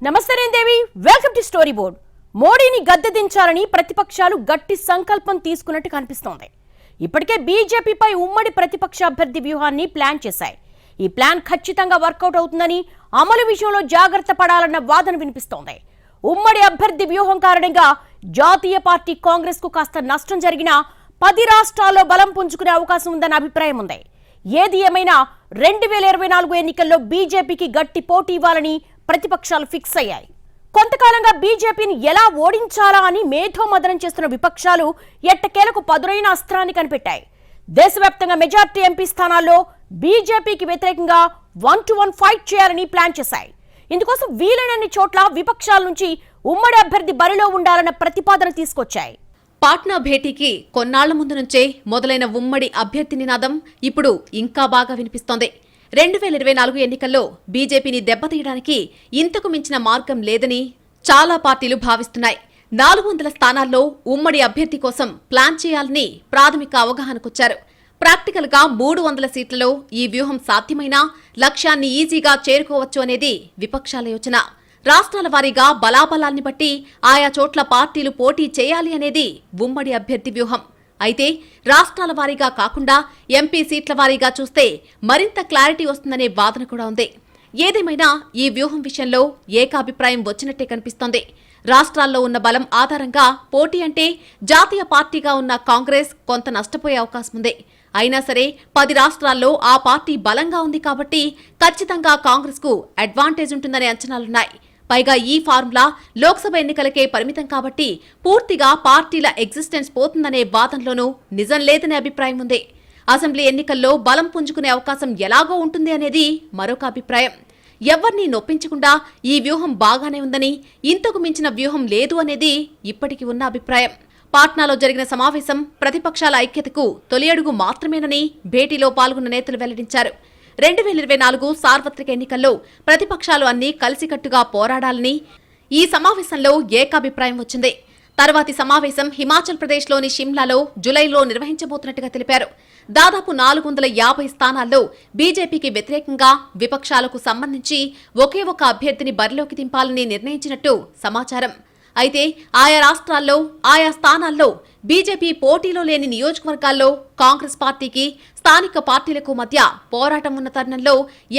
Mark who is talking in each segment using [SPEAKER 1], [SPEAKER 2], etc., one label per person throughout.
[SPEAKER 1] నమస్తే దేవి, welcome to story board. మోడీని గద్దె దించాలని ప్రతిపక్షాలు గట్టి సంకల్పం తీసుకున్నట్టు కనిపిస్తోంది. ఇప్పటికే బీజేపీపై ఉమ్మడి ప్రతిపక్ష అభ్యర్థి వ్యూహాన్ని ప్లాన్ చేశాయి. ఈ ప్లాన్ ఖచ్చితంగా వర్కౌట్ అవుతుందని, అమలు విషయంలో జాగ్రత్త పడాలన్న వాదన వినిపిస్తోంది. ఉమ్మడి అభ్యర్థి వ్యూహం కారణంగా జాతీయ పార్టీ కాంగ్రెస్ కు కాస్త నష్టం జరిగినా 10 రాష్ట్రాల్లో బలం పుంజుకునే అవకాశం ఉందన్న అభిప్రాయం ఉంది. ఏది ఏమైనా 2024 ఎన్నికల్లో బీజేపీకి గట్టి పోటీ ఇవ్వాలని ప్రతిపక్షాలు ఫిక్స్ అయ్యాయి. కొంతకాలంగా బీజేపీని ఎలా ఓడించాలా అని మేధోమథనం చేస్తున్న విపక్షాలు ఎట్టకేలకు పదునైన అస్త్రాన్ని కనిపెట్టాయి. దేశవ్యాప్తంగా మెజార్టీ ఎంపీ స్థానాల్లో బీజేపీకి వ్యతిరేకంగా 1-to-1 ఫైట్ చేయాలని ప్లాన్ చేశాయి. ఇందుకోసం వీలైనన్ని చోట్ల విపక్షాల నుంచి ఉమ్మడి అభ్యర్థి బరిలో ఉండాలన్న ప్రతిపాదన తీసుకొచ్చాయి.
[SPEAKER 2] పాట్నా భేటీకి కొన్నాళ్ల ముందు నుంచే మొదలైన ఉమ్మడి అభ్యర్థి నినాదం ఇప్పుడు ఇంకా బాగా వినిపిస్తోంది. 2024 ఎన్నికల్లో బీజేపీని దెబ్బతీయడానికి ఇంతకు మించిన మార్గం లేదని చాలా పార్టీలు భావిస్తున్నాయి. 400 స్థానాల్లో ఉమ్మడి అభ్యర్థి కోసం ప్లాన్ చేయాలని ప్రాథమిక అవగాహనకొచ్చారు. ప్రాక్టికల్ గా 300 సీట్లలో ఈ వ్యూహం సాధ్యమైనా లక్ష్యాన్ని ఈజీగా చేరుకోవచ్చు అనేది విపక్షాల యోచన. రాష్ట్రాల వారీగా బలాబలాల్ని బట్టి ఆయా చోట్ల పార్టీలు పోటీ చేయాలి అనేది ఉమ్మడి అభ్యర్థి వ్యూహం. అయితే రాష్ట్రాల వారీగా కాకుండా ఎంపీ సీట్ల వారీగా చూస్తే మరింత క్లారిటీ వస్తుందనే వాదన కూడా ఉంది. ఏదేమైనా ఈ వ్యూహం విషయంలో ఏకాభిప్రాయం వచ్చినట్టే కనిపిస్తోంది. రాష్ట్రాల్లో ఉన్న బలం ఆధారంగా పోటీ అంటే జాతీయ పార్టీగా ఉన్న కాంగ్రెస్ కొంత నష్టపోయే అవకాశం ఉంది. అయినా సరే 10 రాష్ట్రాల్లో ఆ పార్టీ బలంగా ఉంది కాబట్టి ఖచ్చితంగా కాంగ్రెస్ కు అడ్వాంటేజ్ ఉంటుందనే అంచనాలున్నాయి. పైగా ఈ ఫార్ములా లోక్సభ ఎన్నికలకే పరిమితం కాబట్టి పూర్తిగా పార్టీల ఎగ్జిస్టెన్స్ పోతుందనే వాదనలోనూ నిజం లేదనే అభిప్రాయం ఉంది. అసెంబ్లీ ఎన్నికల్లో బలం పుంజుకునే అవకాశం ఎలాగో ఉంటుంది అనేది మరొక అభిప్రాయం. ఎవరినీ నొప్పించకుండా ఈ వ్యూహం బాగానే ఉందని, ఇంతకు మించిన వ్యూహం లేదు అనేది ఇప్పటికి ఉన్న అభిప్రాయం. పాట్నాలో జరిగిన సమావేశం ప్రతిపక్షాల ఐక్యతకు తొలి అడుగు మాత్రమేనని భేటీలో పాల్గొన్న నేతలు వెల్లడించారు. 2024 సార్వత్రిక ఎన్నికల్లో ప్రతిపక్షాలు అన్నీ కలిసికట్టుగా పోరాడాలని ఈ సమావేశంలో ఏకాభిప్రాయం వచ్చింది. తర్వాతి సమావేశం హిమాచల్ ప్రదేశ్లోని షిమ్లాలో జులైలో నిర్వహించబోతున్నట్టుగా తెలిపారు. దాదాపు 450 స్థానాల్లో బీజేపీకి వ్యతిరేకంగా విపక్షాలకు సంబంధించి ఒకే ఒక అభ్యర్థిని బరిలోకి దింపాలని నిర్ణయించినట్టు సమాచారం. అయితే ఆయా రాష్ట్రాల్లో ఆయా స్థానాల్లో బీజేపీ పోటీలో లేని నియోజకవర్గాల్లో కాంగ్రెస్ పార్టీకి స్థానిక పార్టీలకు మధ్య పోరాటం ఉన్న తరుణంలో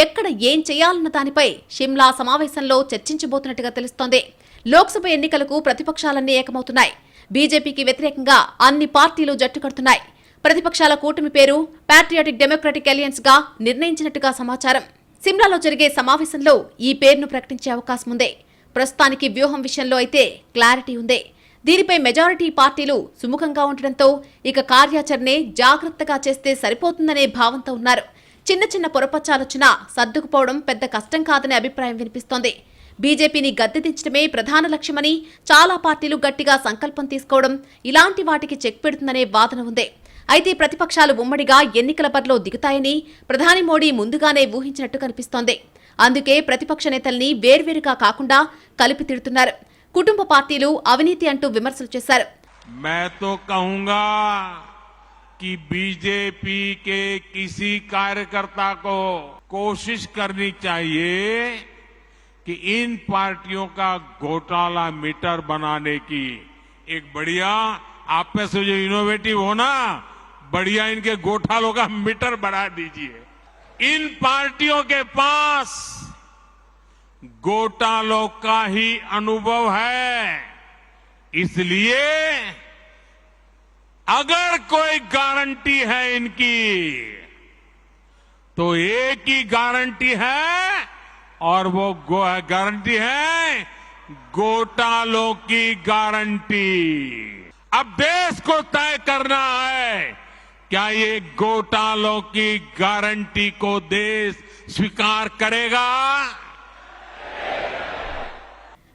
[SPEAKER 2] ఎక్కడ ఏం చేయాలన్న దానిపై షిమ్లా సమావేశంలో చర్చించబోతున్నట్టుగా తెలుస్తోంది. లోక్సభ ఎన్నికలకు ప్రతిపక్షాలన్నీ ఏకమవుతున్నాయి. బీజేపీకి వ్యతిరేకంగా అన్ని పార్టీలు జట్టు కడుతున్నాయి. ప్రతిపక్షాల కూటమి పేరు పాట్రియాటిక్ డెమోక్రటిక్ అలయన్స్ గా నిర్ణయించినట్టుగా సమాచారం. సిమ్లాలో జరిగే సమావేశంలో ఈ పేరును ప్రకటించే అవకాశం ఉంది. ప్రస్తుతానికి వ్యూహం విషయంలో అయితే క్లారిటీ ఉంది. దీనిపై మెజారిటీ పార్టీలు సుముఖంగా ఉండడంతో ఇక కార్యాచరణే జాగ్రత్తగా చేస్తే సరిపోతుందనే భావంతో ఉన్నారు. చిన్న చిన్న పొరపచ్చాలొచ్చినా సర్దుకుపోవడం పెద్ద కష్టం కాదనే అభిప్రాయం వినిపిస్తోంది. బీజేపీని గద్దెదించడమే ప్రధాన లక్ష్యమని చాలా పార్టీలు గట్టిగా సంకల్పం తీసుకోవడం ఇలాంటి వాటికి చెక్ పెడుతుందనే వాదన ఉంది. అయితే ప్రతిపక్షాలు ఉమ్మడిగా ఎన్నికల బరిలో దిగుతాయని ప్రధాని మోడీ ముందుగానే ఊహించినట్టు కనిపిస్తోంది. అందుకే ప్రతిపక్ష నేతల్ని వేర్వేరుగా కాకుండా కలిపి తిడుతున్నారు. కుటుంబ పార్టీలు అవినీతి అంటూ విమర్శలు చేశారు.
[SPEAKER 3] मैं तो कहूंगा कि बीजेपी के किसी कार्यकर्ता को कोशिश करनी चाहिए कि इन पार्टियों का घोटाला मीटर बनाने की एक बढ़िया, आप में से जो इनोवेटिव हो ना, बढ़िया इनके घोटालों का मीटर बढ़ा दीजिए. इन पार्टियों के पास घोटालों का ही अनुभव है. इसलिए अगर कोई गारंटी है इनकी तो एक ही गारंटी है, और वो गारंटी है घोटालों की गारंटी. अब देश को तय करना है क्या ये घोटालों की गारंटी को देश स्वीकार करेगा.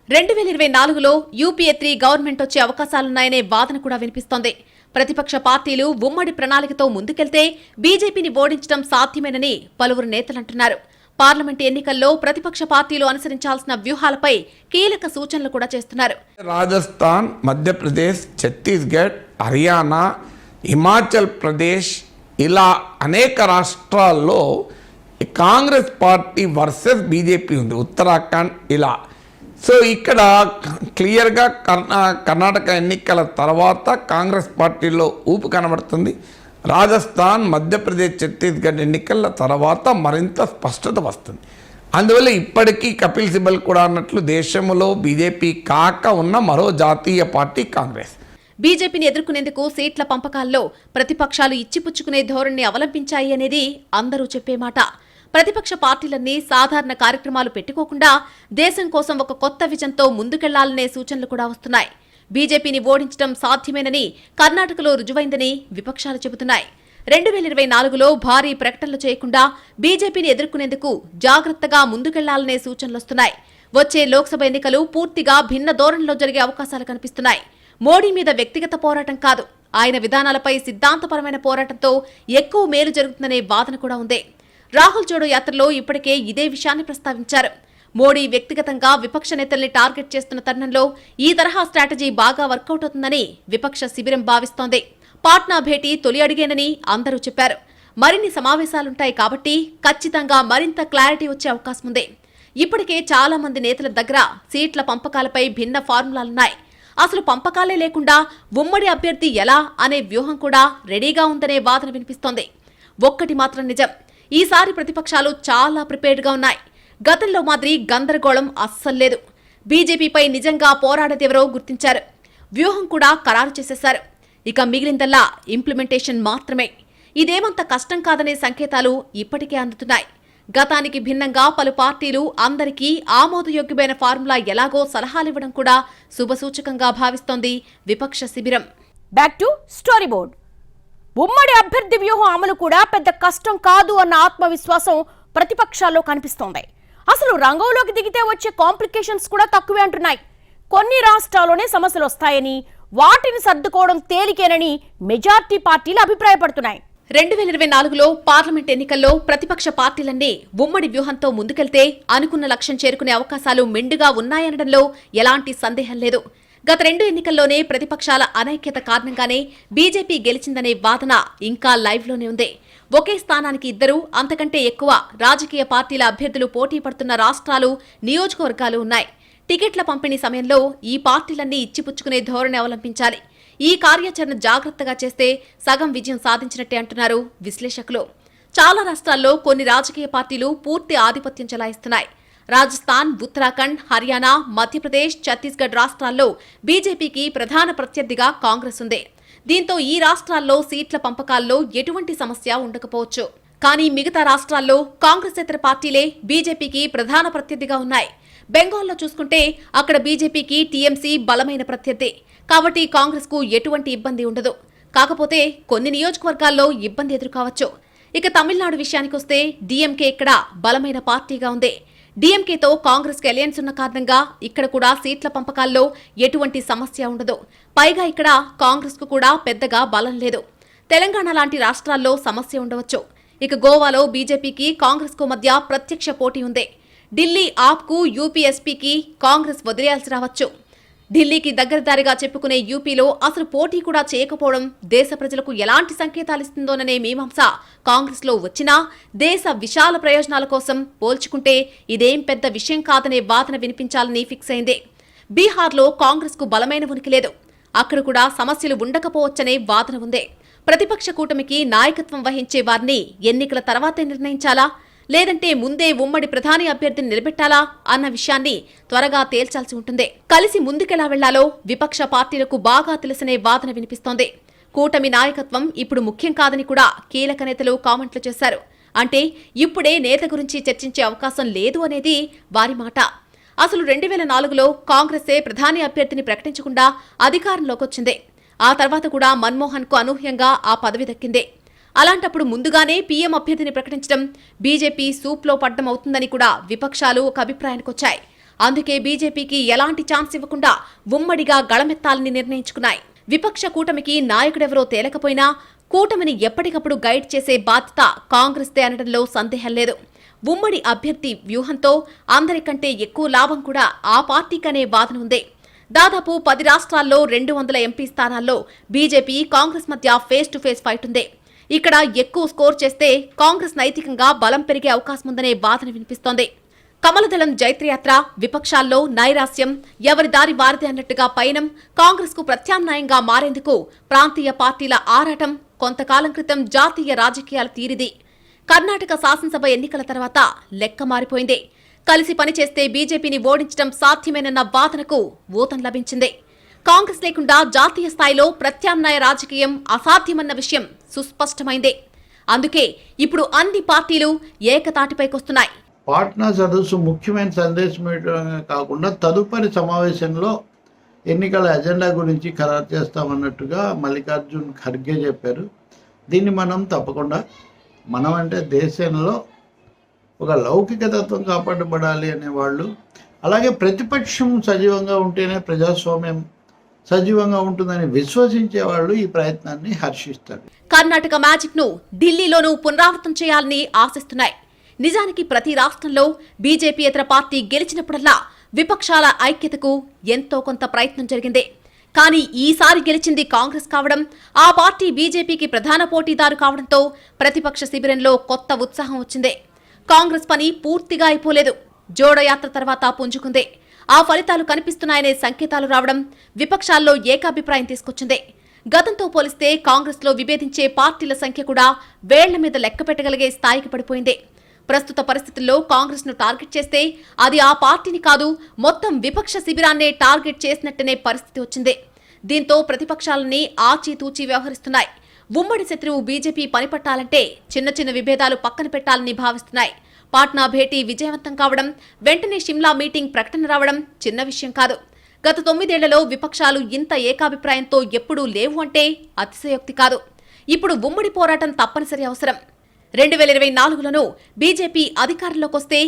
[SPEAKER 2] 2024లో యూపీఏ 3 గవర్నమెంట్ వచ్చే అవకాశాలున్నాయనే వాదన కూడా వినిపిస్తోంది. ప్రతిపక్ష పార్టీలు ఉమ్మడి ప్రణాళికతో ముందుకెళ్తే బీజేపీని ఓడించడం సాధ్యమేనని పలువురు నేతలంటున్నారు. పార్లమెంట్ ఎన్నికల్లో ప్రతిపక్ష పార్టీలు అనుసరించాల్సిన వ్యూహాలపై కీలక సూచనలు కూడా చేస్తున్నారు.
[SPEAKER 4] రాజస్థాన్, మధ్యప్రదేశ్, ఛత్తీస్గఢ్, హర్యానా, హిమాచల్ ప్రదేశ్ ఇలా అనేక రాష్ట్రాల్లో కాంగ్రెస్ పార్టీ వర్సెస్ బీజేపీ ఉంది. ఉత్తరాఖండ్ ఇలా సో ఇక్కడ క్లియర్గా కర్ణాటక ఎన్నికల తర్వాత కాంగ్రెస్ పార్టీలో ఊపు కనబడుతుంది. రాజస్థాన్, మధ్యప్రదేశ్, ఛత్తీస్గఢ్ ఎన్నికల తర్వాత మరింత స్పష్టత వస్తుంది. అందువల్ల ఇప్పటికీ కపిల్ సిబల్ కూడా అన్నట్లు దేశంలో బీజేపీ కాక ఉన్న మరో జాతీయ పార్టీ కాంగ్రెస్.
[SPEAKER 2] బీజేపీని ఎదుర్కొనేందుకు సీట్ల పంపకాల్లో ప్రతిపక్షాలు ఇచ్చిపుచ్చుకునే ధోరణిని అవలంబించాయి అనేది అందరూ చెప్పే మాట. ప్రతిపక్ష పార్టీలన్నీ సాధారణ కార్యక్రమాలు పెట్టుకోకుండా దేశం కోసం ఒక కొత్త విజన్తో ముందుకెళ్లాలనే సూచనలు కూడా వస్తున్నాయి. బీజేపీని ఓడించడం సాధ్యమేనని కర్ణాటకలో రుజువైందని విపక్షాలు చెబుతున్నాయి. 2024లో భారీ ప్రకటనలు చేయకుండా బీజేపీని ఎదుర్కొనేందుకు జాగ్రత్తగా ముందుకెళ్లాలనే సూచనలొస్తున్నాయి. వచ్చే లోక్సభ ఎన్నికలు పూర్తిగా భిన్న ధోరణిలో జరిగే అవకాశాలు కనిపిస్తున్నాయి. మోడీ మీద వ్యక్తిగత పోరాటం కాదు, ఆయన విధానాలపై సిద్ధాంతపరమైన పోరాటంతో ఎక్కువ మేలు జరుగుతుందనే వాదన కూడా ఉంది. రాహుల్ జోడో యాత్రలో ఇప్పటికే ఇదే విషయాన్ని ప్రస్తావించారు. మోడీ వ్యక్తిగతంగా విపక్ష నేతల్ని టార్గెట్ చేస్తున్న తరుణంలో ఈ తరహా స్ట్రాటజీ బాగా వర్కౌట్ అవుతుందని విపక్ష శిబిరం భావిస్తోంది. పాట్నా భేటీ తొలి అడిగేనని అందరూ చెప్పారు. మరిన్ని సమావేశాలుంటాయి కాబట్టి ఖచ్చితంగా మరింత క్లారిటీ వచ్చే అవకాశం ఉంది. ఇప్పటికే చాలా మంది నేతల దగ్గర సీట్ల పంపకాలపై భిన్న ఫార్ములాలున్నాయి. అసలు పంపకాలే లేకుండా ఉమ్మడి అభ్యర్థి ఎలా అనే వ్యూహం కూడా రెడీగా ఉందనే వాదన వినిపిస్తోంది. ఒక్కటి మాత్రం నిజం, ఈసారి ప్రతిపక్షాలు చాలా ప్రిపేర్డ్గా ఉన్నాయి. గతంలో మాదిరి గందరగోళం అస్సలు లేదు. బీజేపీపై నిజంగా పోరాడేదెవరో గుర్తించారు. వ్యూహం కూడా ఖరారు చేసేశారు. ఇక మిగిలిందల్లా ఇంప్లిమెంటేషన్ మాత్రమే. ఇదేమంత కష్టం కాదనే సంకేతాలు ఇప్పటికే అందుతున్నాయి. గతానికి భిన్నంగా పలు పార్టీలు అందరికీ ఆమోదయోగ్యమైన ఫార్ములా ఎలాగో సలహాలివ్వడం కూడా శుభసూచకంగా భావిస్తోంది విపక్ష శిబిరం.
[SPEAKER 1] Back to story board. ఉమ్మడి అభ్యర్థి వ్యూహం అమలు కూడా పెద్ద కష్టం కాదు అన్న ఆత్మవిశ్వాసం ప్రతిపక్షాల్లో కనిపిస్తోంది. అసలు రంగంలోకి దిగితే వచ్చే కాంప్లికేషన్స్ కూడా తక్కువే అంటున్నాయి. కొన్ని రాష్ట్రాల్లోనే సమస్యలు వస్తాయని, వాటిని సర్దుకోవడం తేలికేనని మెజార్టీ పార్టీలు అభిప్రాయపడుతున్నాయి.
[SPEAKER 2] 2024లో పార్లమెంట్ ఎన్నికల్లో ప్రతిపక్ష పార్టీలన్నీ ఉమ్మడి వ్యూహంతో ముందుకెళ్తే అనుకున్న లక్ష్యం చేరుకునే అవకాశాలు మెండుగా ఉన్నాయనడంలో ఎలాంటి సందేహం లేదు. గత 2 ఎన్నికల్లోనే ప్రతిపక్షాల అనైక్యత కారణంగానే బీజేపీ గెలిచిందనే వాదన ఇంకా లైవ్లోనే ఉంది. ఒకే స్థానానికి 2 అంతకంటే ఎక్కువ రాజకీయ పార్టీల అభ్యర్థులు పోటీ పడుతున్న రాష్ట్రాలు, నియోజకవర్గాలు ఉన్నాయి. టికెట్ల పంపిణీ సమయంలో ఈ పార్టీలన్నీ ఇచ్చిపుచ్చుకునే ధోరణి అవలంబించాలి. ఈ కార్యాచరణ జాగ్రత్తగా చేస్తే సగం విజయం సాధించినట్టే అంటున్నారు విశ్లేషకులు. చాలా రాష్ట్రాల్లో కొన్ని రాజకీయ పార్టీలు పూర్తి ఆధిపత్యం చెలాయిస్తున్నాయి. రాజస్థాన్, ఉత్తరాఖండ్, హర్యానా, మధ్యప్రదేశ్, ఛత్తీస్గఢ్ రాష్ట్రాల్లో బీజేపీకి ప్రధాన ప్రత్యర్థిగా కాంగ్రెస్ ఉంది. దీంతో ఈ రాష్ట్రాల్లో సీట్ల పంపకాల్లో ఎటువంటి సమస్య ఉండకపోవచ్చు. కానీ మిగతా రాష్ట్రాల్లో కాంగ్రెసేతర పార్టీలే బీజేపీకి ప్రధాన ప్రత్యర్థిగా ఉన్నాయి. బెంగాల్లో చూసుకుంటే అక్కడ బీజేపీకి టీఎంసీ బలమైన ప్రత్యర్థి, కాబట్టి కాంగ్రెస్ కు ఎటువంటి ఇబ్బంది ఉండదు. కాకపోతే కొన్ని నియోజకవర్గాల్లో ఇబ్బంది ఎదుర్కోవచ్చు. ఇక తమిళనాడు విషయానికొస్తే డీఎంకే ఇక్కడ బలమైన పార్టీగా ఉంది. డీఎంకేతో కాంగ్రెస్ కి అలయన్స్ ఉన్న కారణంగా ఇక్కడ కూడా సీట్ల పంపకాల్లో ఎటువంటి సమస్య ఉండదు. పైగా ఇక్కడ కాంగ్రెస్ కు కూడా పెద్దగా బలం లేదు. తెలంగాణ లాంటి రాష్ట్రాల్లో సమస్య ఉండవచ్చు. ఇక గోవాలో బీజేపీకి కాంగ్రెస్ కు మధ్య ప్రత్యక్ష పోటీ ఉంది. ఢిల్లీ ఆప్కు, యూపీఎస్పీకి కాంగ్రెస్ వదిలేయాల్సి రావచ్చు. ఢిల్లీకి దగ్గరదారిగా చెప్పుకునే యూపీలో అసలు పోటీ కూడా చేయకపోవడం దేశ ప్రజలకు ఎలాంటి సంకేతాలిస్తుందోననే మీమాంస కాంగ్రెస్ లో వచ్చినా దేశ విశాల ప్రయోజనాల కోసం పోల్చుకుంటే ఇదేం పెద్ద విషయం కాదనే వాదన వినిపించాలని ఫిక్స్ అయింది. బీహార్లో కాంగ్రెస్ కు బలమైన ఉనికి లేదు. అక్కడ కూడా సమస్యలు ఉండకపోవచ్చనే వాదన ఉంది. ప్రతిపక్ష కూటమికి నాయకత్వం వహించే వారిని ఎన్నికల తర్వాతే నిర్ణయించాలా, లేదంటే ముందే ఉమ్మడి ప్రధాని అభ్యర్థిని నిలబెట్టాలా అన్న విషయాన్ని త్వరగా తేల్చాల్సి ఉంటుంది. కలిసి ముందుకెలా వెళ్లాలో విపక్ష పార్టీలకు బాగా తెలిసనే వాదన వినిపిస్తోంది. కూటమి నాయకత్వం ఇప్పుడు ముఖ్యం కాదని కూడా కీలక నేతలు కామెంట్లు చేశారు. అంటే ఇప్పుడే నేత గురించి చర్చించే అవకాశం లేదు అనేది వారి మాట. అసలు 2004లో కాంగ్రెసే ప్రధాని అభ్యర్థిని ప్రకటించకుండా అధికారంలోకి వచ్చింది. ఆ తర్వాత కూడా మన్మోహన్ కు అనూహ్యంగా ఆ పదవి దక్కింది. అలాంటప్పుడు ముందుగానే పీఎం అభ్యర్థిని ప్రకటించడం బీజేపీ సూప్లో పడ్డం అవుతుందని కూడా విపక్షాలు ఒక అభిప్రాయానికి వచ్చాయి. అందుకే బీజేపీకి ఎలాంటి ఛాన్స్ ఇవ్వకుండా ఉమ్మడిగా గళమెత్తాలని నిర్ణయించుకున్నాయి. విపక్ష కూటమికి నాయకుడెవరో తేలకపోయినా కూటమిని ఎప్పటికప్పుడు గైడ్ చేసే బాధ్యత కాంగ్రెస్దే అనడంలో సందేహం లేదు. ఉమ్మడి అభ్యర్థి వ్యూహంతో అందరికంటే ఎక్కువ లాభం కూడా ఆ పార్టీకనే వాదన ఉంది. దాదాపు 10 రాష్ట్రాల్లో 200 ఎంపీ స్థానాల్లో బీజేపీ, కాంగ్రెస్ మధ్య ఫేస్ టు ఫేస్ ఫైట్ ఉంది. ఇక్కడ ఎక్కువ స్కోర్ చేస్తే కాంగ్రెస్ నైతికంగా బలం పెరిగే అవకాశం ఉందనే వాదన వినిపిస్తోంది. కమలదళం జైత్రయాత్ర, విపక్షాల్లో నైరాస్యం, ఎవరి దారి వారిదే అన్నట్టుగా పయనం, కాంగ్రెస్ కు ప్రత్యామ్నాయంగా మారేందుకు ప్రాంతీయ పార్టీల ఆరాటం, కొంతకాలం క్రితం జాతీయ రాజకీయాల తీరిది. కర్ణాటక శాసనసభ ఎన్నికల తర్వాత లెక్క మారిపోయింది. కలిసి పనిచేస్తే బీజేపీని ఓడించడం సాధ్యమేనన్న వాదనకు ఊతం లభించింది. కాంగ్రెస్ లేకుండా జాతీయ స్థాయిలో ప్రత్యామ్నాయ రాజకీయం అసాధ్యమన్న విషయం సుస్పష్టమైంది. అందుకే ఇప్పుడు అన్ని పార్టీలు ఏకతాటిపైకొస్తున్నాయి.
[SPEAKER 5] పాట్నా సదస్సు ముఖ్యమైన సందేశం కాకుండా తదుపరి సమావేశంలో ఎన్నికల ఎజెండా గురించి ఖరారు చేస్తామన్నట్టుగా మల్లికార్జున్ ఖర్గే చెప్పారు. దీన్ని మనం తప్పకుండా, మనం అంటే దేశంలో ఒక లౌకిక తత్వం కాపాడబడాలి అనేవాళ్ళు, అలాగే ప్రతిపక్షం సజీవంగా ఉంటేనే ప్రజాస్వామ్యం సజీవంగా ఉంటుందని విశ్వసించే వాళ్ళు ఈ ప్రయత్నాన్ని హర్షిస్తారు.
[SPEAKER 2] కర్ణాటక మ్యాజిక్ ను ఢిల్లీలోనూ పునరావృతం చేయాలని ఆశిస్తున్నాయి. నిజానికి ప్రతి రాష్ట్రంలో బీజేపీయేతర పార్టీ గెలిచినప్పుడల్లా విపక్షాల ఐక్యతకు ఎంతో కొంత ప్రయత్నం జరిగింది. కానీ ఈసారి గెలిచింది కాంగ్రెస్ కావడం, ఆ పార్టీ బీజేపీకి ప్రధాన పోటీదారు కావడంతో ప్రతిపక్ష శిబిరంలో కొత్త ఉత్సాహం వచ్చింది. కాంగ్రెస్ పని పూర్తిగా అయిపోలేదు. జోడయాత్ర తర్వాత పుంజుకుంది. ఆ ఫలితాలు కనిపిస్తున్నాయనే సంకేతాలు రావడం విపక్షాల్లో ఏకాభిప్రాయం తీసుకొచ్చింది. గతంతో పోలిస్తే కాంగ్రెస్లో విభేదించే పార్టీల సంఖ్య కూడా వేళ్ల మీద లెక్క పెట్టగలిగే స్థాయికి పడిపోయింది. ప్రస్తుత పరిస్థితుల్లో కాంగ్రెస్ ను టార్గెట్ చేస్తే అది ఆ పార్టీని కాదు, మొత్తం విపక్ష శిబిరాన్నే టార్గెట్ చేసినట్టనే పరిస్థితి వచ్చింది. దీంతో ప్రతిపక్షాలన్నీ ఆచితూచి వ్యవహరిస్తున్నాయి. ఉమ్మడి శత్రువు బీజేపీ పనిపట్టాలంటే చిన్న చిన్న విభేదాలు పక్కన పెట్టాలని భావిస్తున్నాయి. పాట్నా భేటీ విజయవంతం కావడం, వెంటనే షిమ్లా మీటింగ్ ప్రకటన రావడం చిన్న విషయం కాదు. గత 9 ఏళ్లలో విపక్షాలు ఇంత ఏకాభిప్రాయంతో ఎప్పుడూ లేవు అంటే అతిశయోక్తి కాదు. ఇప్పుడు ఉమ్మడి పోరాటం తప్పనిసరి అవసరం. 2024లోనూ బీజేపీ అధికారంలోకొస్తే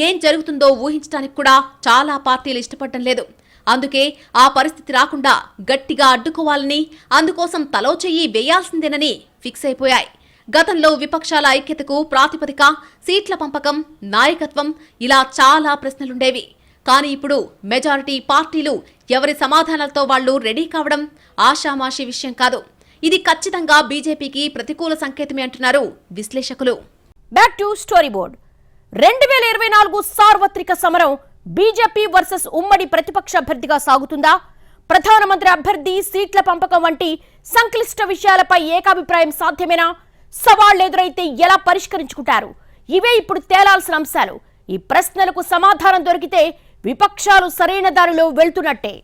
[SPEAKER 2] ఏం జరుగుతుందో ఊహించడానికి కూడా చాలా పార్టీలు ఇష్టపడడం లేదు. అందుకే ఆ పరిస్థితి రాకుండా గట్టిగా అడ్డుకోవాలని, అందుకోసం తలో చెయ్యి వేయాల్సిందేనని ఫిక్స్ అయిపోయాయి. గతంలో విపక్షాల ఐక్యతకు ప్రాతిపదిక, సీట్ల పంపకం, నాయకత్వం ఇలా చాలా ప్రశ్నలుండేవి. కానీ ఇప్పుడు మెజారిటీ పార్టీలు ఎవరి సమాధానాలతో వాళ్లు రెడీ కావడం ఆషామాషీ విషయం కాదు. ఇది ఖచ్చితంగా బీజేపీకి ప్రతికూల సంకేతమే అంటున్నారు విశ్లేషకులు.
[SPEAKER 1] Back to story board. 2024 సార్వత్రిక సమరం బీజేపీ వర్సెస్ ఉమ్మడి ప్రతిపక్ష అభ్యర్థిగా సాగుతుందా? ప్రధానమంత్రి అభ్యర్థి, సీట్ల పంపకం వంటి సంక్లిష్ట విషయాలపై ఏకాభిప్రాయం సాధ్యమేనా? సవాళ్లు ఎదురైతే ఎలా పరిష్కరించుకుంటారు? ఇవే ఇప్పుడు తేలాల్సిన అంశాలు. ఈ ప్రశ్నలకు సమాధానం దొరికితే విపక్షాలు సరైన దారిలో వెళ్తున్నట్టే.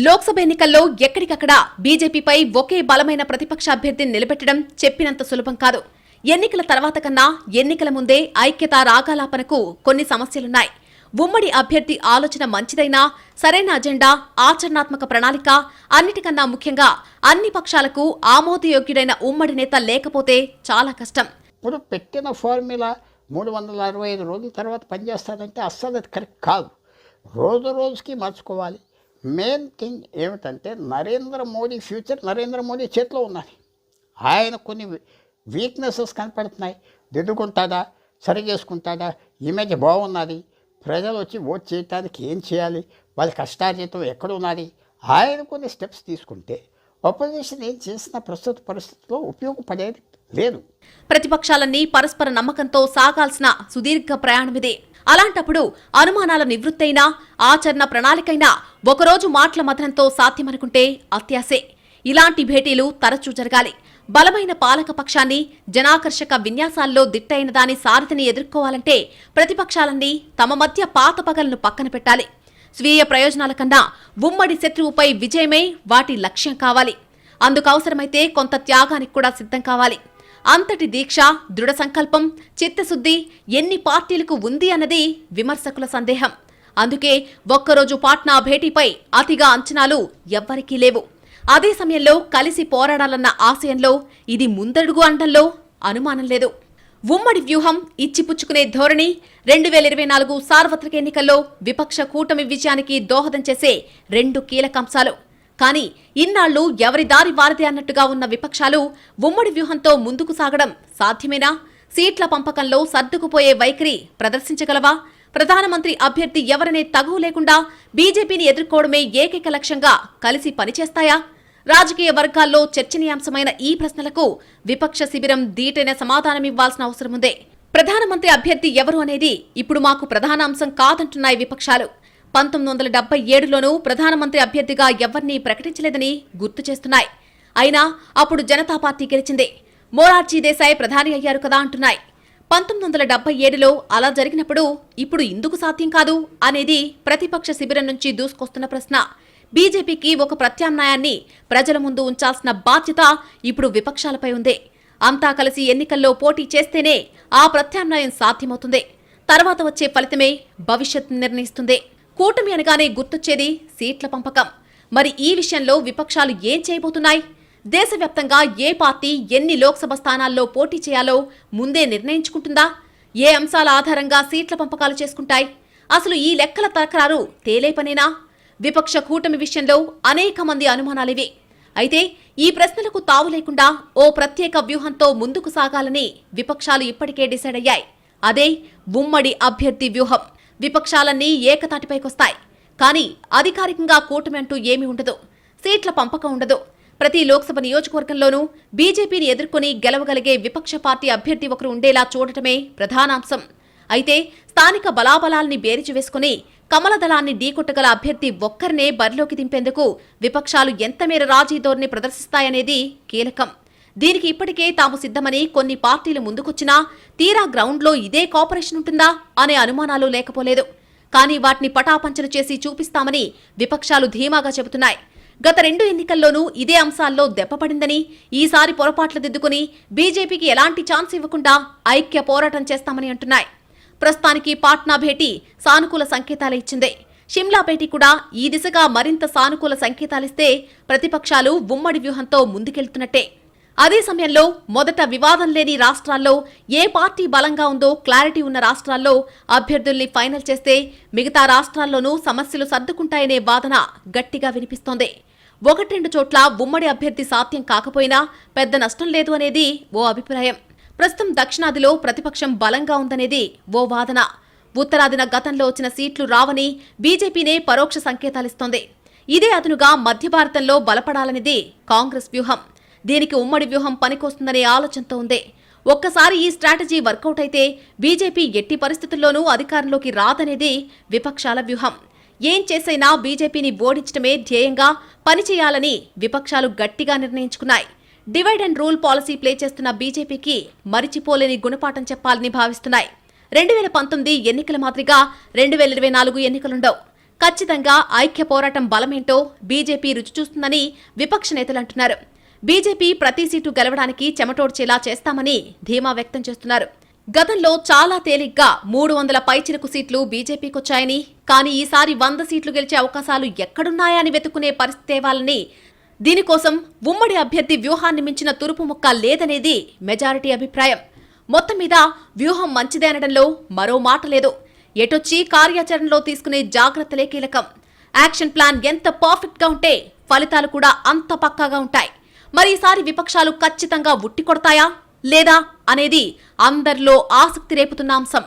[SPEAKER 2] లోక్సభ ఎన్నికల్లో ఎక్కడికక్కడ బీజేపీపై ఒకే బలమైన ప్రతిపక్ష అభ్యర్థిని నిలబెట్టడం చెప్పినంత సులభం కాదు. ఎన్నికల తర్వాత కన్నా ఎన్నికల ముందే ఐక్యతా రాగాలాపనకు కొన్ని సమస్యలున్నాయి. ఉమ్మడి అభ్యర్థి ఆలోచన మంచిదైనా సరైన అజెండా, ఆచరణాత్మక ప్రణాళిక, అన్నిటికన్నా ముఖ్యంగా అన్ని పక్షాలకు ఆమోదయోగ్యుడైన ఉమ్మడి నేత లేకపోతే చాలా కష్టం.
[SPEAKER 6] ఇప్పుడు పెట్టిన ఫార్ములా 365 రోజుల తర్వాత పనిచేస్తారంటే అస్సలు అది కరెక్ట్ కాదు. రోజు రోజుకి మార్చుకోవాలి. మెయిన్ థింగ్ ఏమిటంటే నరేంద్ర మోడీ ఫ్యూచర్ నరేంద్ర మోడీ చేతిలో ఉన్నది. ఆయన కొన్ని వీక్నెసెస్ కనపడుతున్నాయి. దిద్దుకుంటాడా, సరి చేసుకుంటాడా, ఇమేజ్ బాగున్నది, ప్రజలు వచ్చి ఓట్ చేయడానికి ఏం చేయాలి, వాళ్ళ కష్టార్జితం ఎక్కడ ఉన్నది, ఆయన కొన్ని స్టెప్స్ తీసుకుంటే అపోజిషన్ ఏం చేసిన ప్రస్తుత పరిస్థితుల్లో ఉపయోగపడేది లేదు.
[SPEAKER 2] ప్రతిపక్షాలన్నీ పరస్పర నమ్మకంతో సాగాల్సిన సుదీర్ఘ ప్రయాణమిదే. అలాంటప్పుడు అనుమానాల నివృత్తైనా, ఆచరణ ప్రణాళికైనా ఒకరోజు మాటల మథనంతో సాధ్యమనుకుంటే అత్యాసే. ఇలాంటి భేటీలు తరచూ జరగాలి. బలమైన పాలక పక్షాన్ని, జనాకర్షక విన్యాసాల్లో దిట్టైన దాని సారథిని ఎదుర్కోవాలంటే ప్రతిపక్షాలన్నీ తమ మధ్య పాత పగలను పక్కన పెట్టాలి. స్వీయ ప్రయోజనాల కన్నా ఉమ్మడి శత్రువుపై విజయమే వాటి లక్ష్యం కావాలి. అందుకు అవసరమైతే కొంత త్యాగానికి కూడా సిద్ధం కావాలి. అంతటి దీక్ష, దృఢ సంకల్పం, చిత్తశుద్ధి ఎన్ని పార్టీలకు ఉంది అన్నది విమర్శకుల సందేహం. అందుకే ఒక్కరోజు పాట్నా భేటీపై అతిగా అంచనాలు ఎవ్వరికీ లేవు. అదే సమయంలో కలిసి పోరాడాలన్న ఆశయంలో ఇది ముందడుగు అంటంలో అనుమానం లేదు. ఉమ్మడి వ్యూహం, ఇచ్చిపుచ్చుకునే ధోరణి 2024 సార్వత్రిక ఎన్నికల్లో విపక్ష కూటమి విజయానికి దోహదం చేసే 2 కీలకాంశాలు. కానీ ఇన్నాళ్లు ఎవరి దారి వారిదే అన్నట్టుగా ఉన్న విపక్షాలు ఉమ్మడి వ్యూహంతో ముందుకు సాగడం సాధ్యమేనా? సీట్ల పంపకంలో సర్దుకుపోయే వైఖరి ప్రదర్శించగలవా? ప్రధానమంత్రి అభ్యర్థి ఎవరనే తగువ లేకుండా బీజేపీని ఎదుర్కోవడమే ఏకైక లక్ష్యంగా కలిసి పనిచేస్తాయా? రాజకీయ వర్గాల్లో చర్చనీయాంశమైన ఈ ప్రశ్నలకు విపక్ష శిబిరం ధీటైన సమాధానమివ్వాల్సిన అవసరముందే. ప్రధానమంత్రి అభ్యర్థి ఎవరు అనేది ఇప్పుడు మాకు ప్రధాన అంశం కాదంటున్నాయి విపక్షాలు. 1977లోనూ ప్రధానమంత్రి అభ్యర్థిగా ఎవరినీ ప్రకటించలేదని గుర్తు చేస్తున్నాయి. అయినా అప్పుడు జనతా పార్టీ గెలిచింది. మొరార్జీ దేశాయ్ ప్రధాని అయ్యారు కదా అంటున్నాయి. 1977లో అలా జరిగినప్పుడు ఇప్పుడు ఎందుకు సాధ్యం కాదు అనేది ప్రతిపక్ష శిబిరం నుంచి దూసుకొస్తున్న ప్రశ్న. బీజేపీకి ఒక ప్రత్యామ్నాయాన్ని ప్రజల ముందు ఉంచాల్సిన బాధ్యత ఇప్పుడు విపక్షాలపై ఉంది. అంతా కలిసి ఎన్నికల్లో పోటీ చేస్తేనే ఆ ప్రత్యామ్నాయం సాధ్యమవుతుంది. తర్వాత వచ్చే ఫలితమే భవిష్యత్ నిర్ణయిస్తుంది. కూటమి అనగానే గుర్తొచ్చేది సీట్ల పంపకం. మరి ఈ విషయంలో విపక్షాలు ఏం చేయబోతున్నాయి? దేశవ్యాప్తంగా ఏ పార్టీ ఎన్ని లోక్సభ స్థానాల్లో పోటీ చేయాలో ముందే నిర్ణయించుకుంటుందా? ఏ అంశాల ఆధారంగా సీట్ల పంపకాలు చేసుకుంటాయి? అసలు ఈ లెక్కల తకరారు తేలే పనేనా? విపక్ష కూటమి విషయంలో అనేక మంది అనుమానాలివి. అయితే ఈ ప్రశ్నలకు తావు లేకుండా ఓ ప్రత్యేక వ్యూహంతో ముందుకు సాగాలని విపక్షాలు ఇప్పటికే డిసైడ్ అయ్యాయి. అదే ఉమ్మడి అభ్యర్థి వ్యూహం. విపక్షాలన్నీ ఏకతాటిపైకొస్తాయి. కానీ అధికారికంగా కూటమి అంటూ ఏమీ ఉండదు. సీట్ల పంపకం ఉండదు. ప్రతి లోక్సభ నియోజకవర్గంలోనూ బీజేపీని ఎదుర్కొని గెలవగలిగే విపక్ష పార్టీ అభ్యర్థి ఒకరు ఉండేలా చూడటమే ప్రధానాంశం. అయితే స్థానిక బలాబలాల్ని బేరీజు వేసుకుని కమలదళాన్ని ఢీకొట్టగల అభ్యర్థి ఒక్కరినే బరిలోకి దింపేందుకు విపక్షాలు ఎంతమేర రాజీ ధోరణి ప్రదర్శిస్తాయనేది కీలకం. దీనికి ఇప్పటికే తాము సిద్ధమని కొన్ని పార్టీలు ముందుకొచ్చినా తీరా గ్రౌండ్లో ఇదే కోఆపరేషన్ ఉంటుందా అనే అనుమానాలు లేకపోలేదు. కానీ వాటిని పటాపంచలు చేసి చూపిస్తామని విపక్షాలు ధీమాగా చెబుతున్నాయి. గత 2 ఎన్నికల్లోనూ ఇదే అంశాల్లో దెబ్బపడిందని, ఈసారి పొరపాట్లు దిద్దుకుని బీజేపీకి ఎలాంటి ఛాన్స్ ఇవ్వకుండా ఐక్య పోరాటం చేస్తామని అంటున్నాయి. ప్రస్తుతానికి పాట్నా భేటీ సానుకూల సంకేతాలు ఇచ్చింది. షిమ్లా భేటీ కూడా ఈ దిశగా మరింత సానుకూల సంకేతాలిస్తే ప్రతిపక్షాలు ఉమ్మడి వ్యూహంతో ముందుకెళ్తున్నట్టే. అదే సమయంలో మొదట వివాదం లేని రాష్ట్రాల్లో ఏ పార్టీ బలంగా ఉందో క్లారిటీ ఉన్న రాష్ట్రాల్లో అభ్యర్థుల్ని ఫైనల్ చేస్తే మిగతా రాష్ట్రాల్లోనూ సమస్యలు సర్దుకుంటాయనే వాదన గట్టిగా వినిపిస్తోంది. 1-2 చోట్ల ఉమ్మడి అభ్యర్థి సాధ్యం కాకపోయినా పెద్ద నష్టం లేదు అనేది ఓ అభిప్రాయం. ప్రస్తుతం దక్షిణాదిలో ప్రతిపక్షం బలంగా ఉందనేది ఓ వాదన. ఉత్తరాదిన గతంలో వచ్చిన సీట్లు రావని బీజేపీనే పరోక్ష సంకేతాలిస్తోంది. ఇదే అదునుగా మధ్య భారతంలో బలపడాలనేది కాంగ్రెస్ వ్యూహం. దీనికి ఉమ్మడి వ్యూహం పనికొస్తుందనే ఆలోచనతో ఉంది. ఒక్కసారి ఈ స్ట్రాటజీ వర్కౌట్ అయితే బీజేపీ ఎట్టి పరిస్థితుల్లోనూ అధికారంలోకి రాదనేది విపక్షాల వ్యూహం. ఏం చేసైనా బీజేపీని ఓడించడమే ధ్యేయంగా పనిచేయాలని విపక్షాలు గట్టిగా నిర్ణయించుకున్నాయి. Divide and rule policy play చేస్తున్న బీజేపీకి మరిచిపోలేని గుణపాఠం చెప్పాలని భావిస్తున్నాయి. 2019 ఎన్నికల మాదిరిగా 2024 ఎన్నికలుండవు. ఖచ్చితంగా ఐక్య పోరాటం బలమేంటో బీజేపీ రుచి చూస్తుందని విపక్ష నేతలు అంటున్నారు. బీజేపీ ప్రతి సీటు గెలవడానికి చెమటోడ్చేలా చేస్తామని ధీమా వ్యక్తం చేస్తున్నారు. గతంలో చాలా తేలిగ్గా 300 పైచిలకు సీట్లు బీజేపీకొచ్చాయని, కానీ ఈసారి 100 సీట్లు గెలిచే అవకాశాలు ఎక్కడున్నాయా అని వెతుకునే పరిస్థితి తేవాలని, దీనికోసం ఉమ్మడి అభ్యర్థి వ్యూహాన్ని మించిన తురుపు ముక్క లేదనేది మెజారిటీ అభిప్రాయం. మొత్తం మీద వ్యూహం మంచిదే అనడంలో మరో మాట లేదు. ఎటొచ్చి కార్యాచరణలో తీసుకునే జాగ్రత్తలే కీలకం. యాక్షన్ ప్లాన్ ఎంత పర్ఫెక్ట్ గా ఉంటే ఫలితాలు కూడా అంత పక్కాగా ఉంటాయి. మరి ఈసారి విపక్షాలు ఖచ్చితంగా ఉట్టి కొడతాయా లేదా అనేది అందరిలో ఆసక్తి రేపుతున్న అంశం.